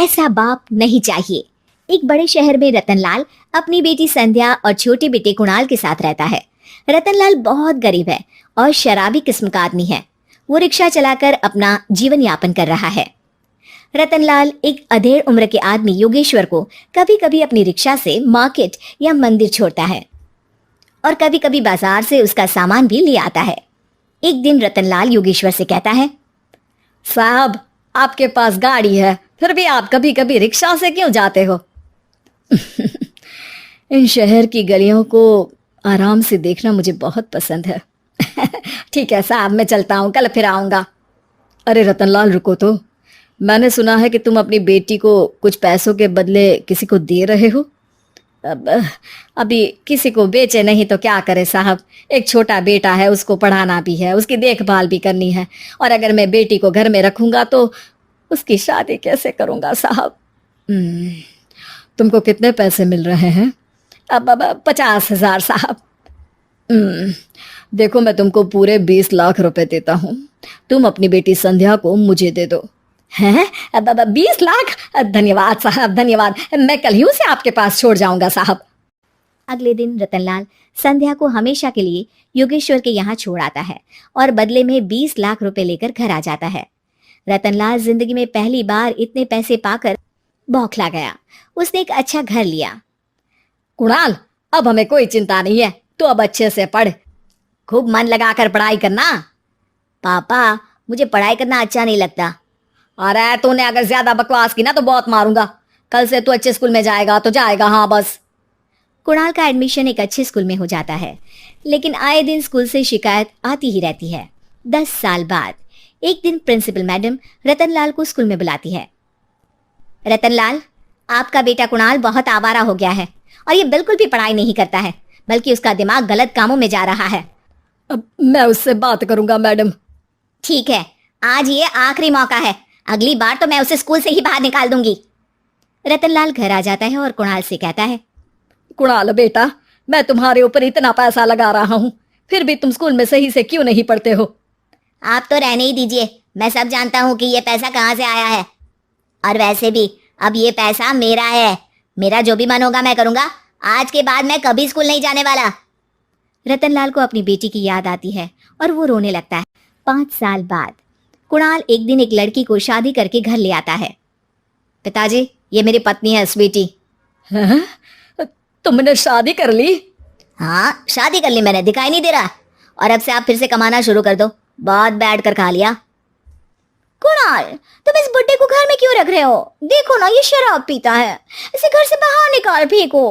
ऐसा बाप नहीं चाहिए। एक बड़े शहर में रतनलाल अपनी बेटी संध्या और छोटे बेटे कुणाल के साथ रहता है। रतनलाल बहुत गरीब है और शराबी किस्म का आदमी है। वो रिक्शा चलाकर अपना जीवन यापन कर रहा है। रतनलाल एक अधेड़ उम्र के आदमी योगेश्वर को कभी कभी अपनी रिक्शा से मार्केट या मंदिर छोड़ता है और कभी कभी बाजार से उसका सामान भी ले आता है। एक दिन रतनलाल योगेश्वर से कहता है, साहब, आपके पास गाड़ी है, फिर भी आप कभी कभी रिक्शा से क्यों जाते हो? इन शहर की गलियों को आराम से देखना मुझे बहुत पसंद है। ठीक है साहब, मैं चलता हूँ, कल फिर आऊँगा। अरे रतनलाल, रुको तो। मैंने सुना है कि तुम अपनी बेटी को कुछ पैसों के बदले किसी को दे रहे हो। अभी किसी को बेचे नहीं तो क्या करे साहब। एक छोटा बेटा है, उसको पढ़ाना भी है, उसकी देखभाल भी करनी है, और अगर मैं बेटी को घर में रखूंगा तो उसकी शादी कैसे करूंगा साहब। तुमको कितने पैसे मिल रहे हैं? अब 50,000 साहब। देखो, मैं तुमको पूरे 20 लाख रुपए देता हूँ। तुम अपनी बेटी संध्या को मुझे दे दो। हैं? 20 लाख? धन्यवाद साहब, धन्यवाद। मैं कल ही उसे आपके पास छोड़ जाऊंगा साहब। अगले दिन रतनलाल संध्या को हमेशा के लिए योगेश्वर के यहाँ छोड़ आता है और बदले में 20 लाख रुपए लेकर घर आ जाता है। रतनलाल जिंदगी में पहली बार इतने पैसे पाकर बौखला गया। उसने एक अच्छा घर लिया। कुणाल, अब हमें कोई चिंता नहीं है, तो अब अच्छे से पढ़, खूब मन लगाकर पढ़ाई करना। पापा, मुझे पढ़ाई करना अच्छा नहीं लगता। अरे तूने अगर ज्यादा बकवास की ना तो बहुत मारूंगा। कल से तू अच्छे स्कूल में जाएगा तो जाएगा, हाँ बस। कुणाल का एडमिशन एक अच्छे स्कूल में हो जाता है, लेकिन आए दिन स्कूल से शिकायत आती ही रहती है। 10 साल बाद एक दिन प्रिंसिपल मैडम रतनलाल को स्कूल में बुलाती है। रतनलाल, आपका बेटा कुणाल बहुत आवारा हो गया है और ये बिल्कुल भी पढ़ाई नहीं करता है, बल्कि उसका दिमाग गलत कामों में जा रहा है। अब मैं उससे बात करूंगा मैडम। ठीक है, आज ये आखिरी मौका है, अगली बार तो मैं उसे स्कूल से ही बाहर निकाल दूंगी। रतनलाल घर आ जाता है और कुणाल से कहता है, कुणाल बेटा, मैं तुम्हारे ऊपर इतना पैसा लगा रहा हूँ, फिर भी तुम स्कूल में सही से क्यों नहीं पढ़ते हो? आप तो रहने ही दीजिए, मैं सब जानता हूँ कि ये पैसा कहाँ से आया है। और वैसे भी अब ये पैसा मेरा है, मेरा जो भी मन होगा मैं करूँगा। आज के बाद मैं कभी स्कूल नहीं जाने वाला। रतनलाल को अपनी बेटी की याद आती है और वो रोने लगता है। 5 साल बाद कुणाल एक दिन एक लड़की को शादी करके घर ले आता है। पिताजी, ये मेरी पत्नी है स्वीटी। तुमने शादी कर ली? हाँ, शादी कर ली मैंने, दिखाई नहीं दे रहा? और अब से आप फिर से कमाना शुरू कर दो, बहुत बैठ कर खा लिया। कुणाल, तुम इस बुड्ढे को घर में क्यों रख रहे हो? देखो ना, ये शराब पीता है, इसे घर से बाहर निकाल फेंको।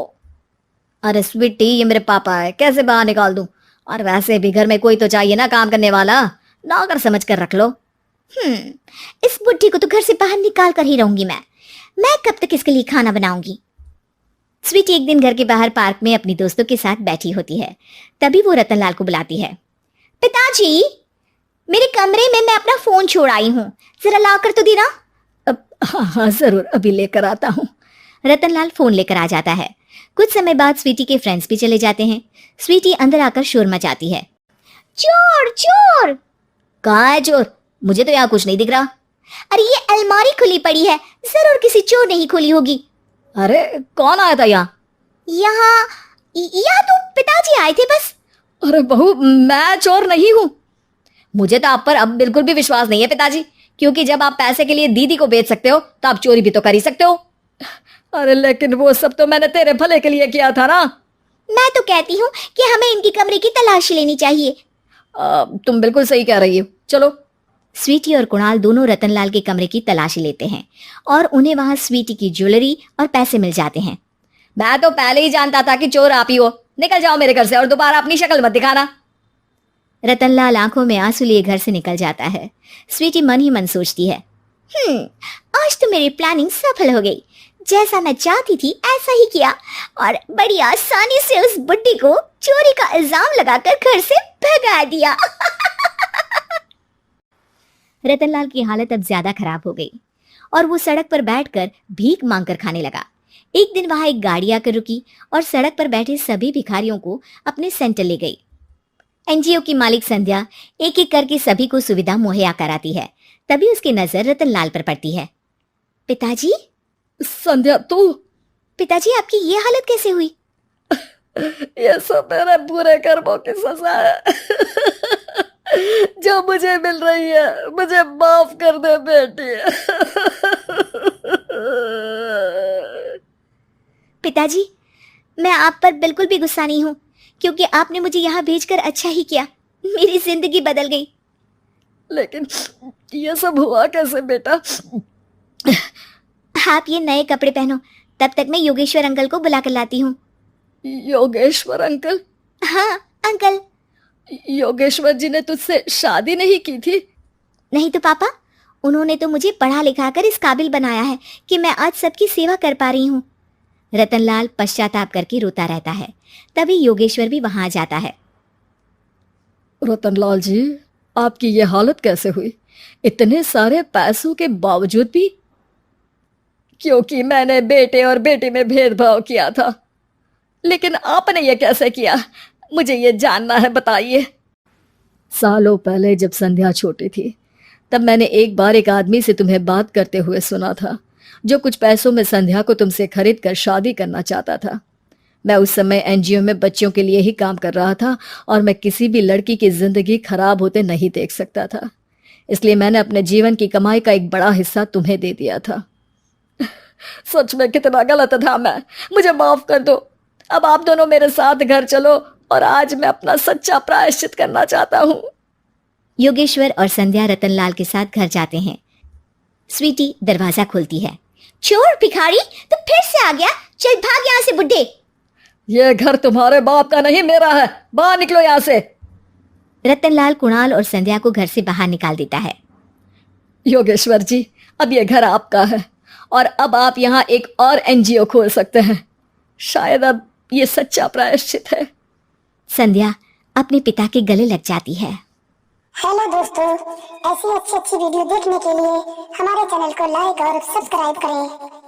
अरे स्वीटी, ये मेरे पापा है, कैसे बाहर निकाल दूं? और वैसे भी घर में कोई तो चाहिए ना काम करने वाला, नौकर समझ कर रख लो। इस बुड्ढी को तो घर से बाहर निकाल कर ही रहूंगी मैं कब तक इसके लिए खाना बनाऊंगी। स्वीटी एक दिन घर के बाहर पार्क में अपनी दोस्तों के साथ बैठी होती है। तभी वो रतनलाल को बुलाती है। पिताजी, मेरे कमरे में मैं अपना फोन छोड़ आई हूँ, जरा ला कर तो देना। हाँ जरूर, अभी लेकर आता हूँ। रतनलाल फोन लेकर आ जाता है। कुछ समय बाद स्वीटी के फ्रेंड्स भी चले जाते हैं। स्वीटी अंदर आकर शोर मचाती है, चोर चोर। कहाँ है चोर? मुझे तो यहाँ कुछ नहीं दिख रहा। अरे ये अलमारी खुली पड़ी है, जरूर किसी चोर ने ही खोली होगी। अरे कौन आया था यहाँ? यहाँ तो पिताजी आए थे बस। अरे बहू, मैं चोर नहीं हूँ। मुझे तो आप पर अब बिल्कुल भी विश्वास नहीं है पिताजी, क्योंकि जब आप पैसे के लिए दीदी को बेच सकते हो तो आप चोरी भी तो कर ही सकते हो। अरे लेकिन वो सब तो मैंने तेरे भले के लिए किया था ना। मैं तो कहती हूँ कि हमें इनकी कमरे की तलाशी लेनी चाहिए। तुम बिल्कुल सही कह रही हो, चलो। स्वीटी और कुणाल दोनों रतनलाल के कमरे की तलाशी लेते हैं और उन्हें वहां स्वीटी की ज्वेलरी और पैसे मिल जाते हैं। मैं तो पहले ही जानता था कि चोर आप ही हो। निकल जाओ मेरे घर से और दोबारा अपनी शक्ल मत दिखाना। रतनलाल आंखों में आंसू लिए घर से निकल जाता है। स्वीटी मन ही मन सोचती है, आज तो मेरी प्लानिंग सफल हो गई। जैसा मैं चाहती थी ऐसा ही किया और बड़ी आसानी से उस बुड्ढी को चोरी का इल्जाम लगाकर घर से भगा दिया। रतनलाल की हालत अब ज्यादा खराब हो गई और वो सड़क पर बैठकर भीख मांगकर खाने लगा। एक दिन वहां एक गाड़ी आकर रुकी और सड़क पर बैठे सभी भिखारियों को अपने सेंटर ले गई। एनजीओ की मालिक संध्या एक एक करके सभी को सुविधा मुहैया कराती है। तभी उसकी नजर रतनलाल पर पड़ती है। पिताजी, संध्या तू? पिताजी, आपकी ये हालत कैसे हुई? ये सब मेरे बुरे कर्मों की सजा है जो मुझे मिल रही है। मुझे माफ कर दे बेटी। पिताजी, मैं आप पर बिल्कुल भी गुस्सा नहीं हूँ, क्योंकि आपने मुझे यहाँ भेजकर अच्छा ही किया। मेरी जिंदगी बदल गई। लेकिन ये सब हुआ कैसे बेटा? आप ये नए कपड़े पहनो, तब तक मैं योगेश्वर अंकल को बुला कर लाती हूँ। योगेश्वर अंकल? हाँ अंकल। योगेश्वर जी ने तुझसे शादी नहीं की थी? नहीं तो पापा, उन्होंने तो मुझे पढ़ा लिखा कर इस काबिल बनाया है कि मैं आज सबकी सेवा कर पा रही हूँ। रतनलाल पश्चाताप करके रोता रहता है। तभी योगेश्वर भी वहां आ जाता है। रतनलाल जी, आपकी ये हालत कैसे हुई इतने सारे पैसों के बावजूद भी? क्योंकि मैंने बेटे और बेटी में भेदभाव किया था। लेकिन आपने ये कैसे किया? मुझे ये जानना है, बताइए। सालों पहले जब संध्या छोटी थी, तब मैंने एक बार एक आदमी से तुम्हें बात करते हुए सुना था, जो कुछ पैसों में संध्या को तुमसे खरीद कर शादी करना चाहता था। मैं उस समय एनजीओ में बच्चों के लिए ही काम कर रहा था और मैं किसी भी लड़की की जिंदगी खराब होते नहीं देख सकता था। इसलिए मैंने अपने जीवन की कमाई का एक बड़ा हिस्सा तुम्हें दे दिया था। सच में कितना गलत था मैं। मुझे माफ कर दो। अब आप दोनों मेरे साथ घर चलो और आज मैं अपना सच्चा प्रायश्चित करना चाहता हूँ। योगेश्वर और संध्या रतनलाल के साथ घर जाते हैं। स्वीटी दरवाजा खोलती है। चोर भिखारी, तू फिर से आ गया? चल भाग यहाँ से बुड्ढे। ये घर तुम्हारे बाप का नहीं, मेरा है। बाहर निकलो यहाँ से। रतनलाल कुणाल और संध्या को घर से बाहर निकाल देता है। योगेश्वर जी, अब ये घर आपका है और अब आप यहाँ एक और एनजीओ खोल सकते हैं। शायद अब ये सच्चा प्रायश्चित है। संध्या अपने पिता के गले लग जाती है। हेलो दोस्तों, ऐसी अच्छी वीडियो देखने के लिए हमारे चैनल को लाइक और सब्सक्राइब करें।